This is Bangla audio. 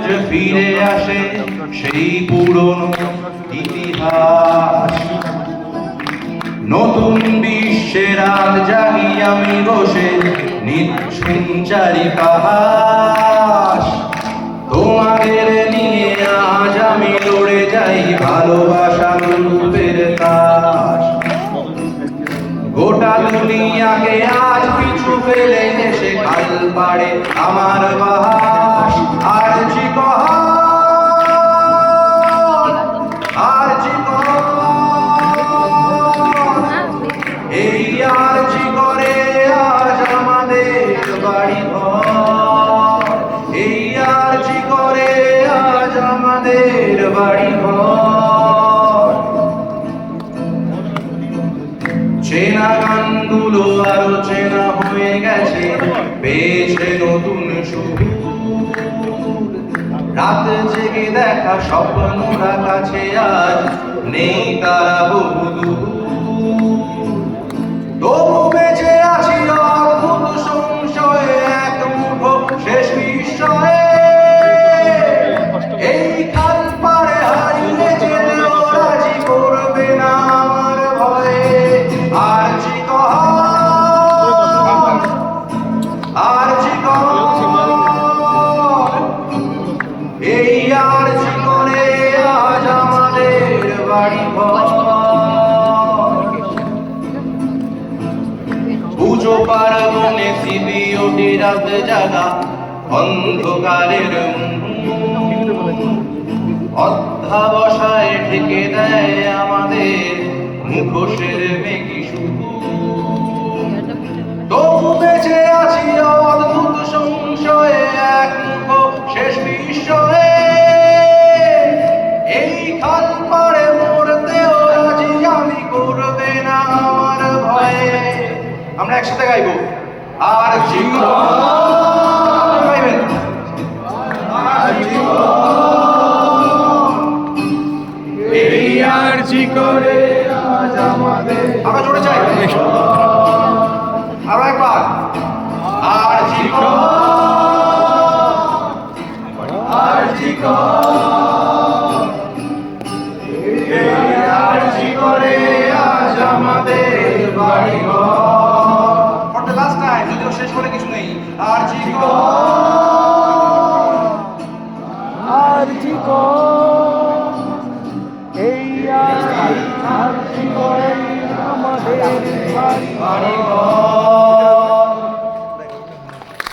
আজ ফিরে আসে সেই পুরনো ইতিহাস। নতুন বিশ্বের রাত জাগি আমি বসে নিচ্ছুম চারিপাশ। তোমাদের নিয়ে আজ আমি লড়ে যাই ভালোবাসার রূপের তাস। গোটা দুনিয়াকে আজ পিছু ফেলে এসে কাল পাড়ে আমার বাস। আর এই আরজি করে আজ আমাদের বাড়ি ঘর। এই আরজি করে আজ আমাদের বাড়ি ঘর। চেনা গানগুলো আরো চেনা হয়ে গেছে, পেয়েছে নতুন সুর। রাত জেগে দেখা স্বপ্নরা কাছে আজ নেই তারা বহুদূর। তবু বেঁচে আছি অদ্ভুত সংশয়ে, এক মুঠো শেষ বিস্ময়ে। এই খাল পাড়ে হারিয়ে যেতেও রাজি করবে না আমার ভয়ে। আরজি কর, আরজি কর, এই আরজি করে আজ আমাদের বাড়ি ঘর। পুজো পার্বণে শিবিওটি রাত জাগা অন্ধকারের অধ্যাবসায় ঢেকে দেয় আমাদের মুখোশের মেঘি সুর। তবু বেঁচে আছি অদ্ভুত সংশয়ে, এক মুঠো শেষ বিস্ময়ে। এই খাল পাড়ে মরতেও রাজি আমি, করবে না আমার ভয়ে। আমরা একসাথে গাইবো আরজি গাইবেন। এই আরজি করে আজ আমাদের। আমরা জোরে চাই আরো একবার। আরজি আরজি আরজি করে আজ আমাদের বাড়ি ঘর। ফর দ্য লাস্ট টাইম, যদিও শেষ করে কিছু নেই। আরজি আরজি এই আরজি করে আমাদের বাড়ি ঘর।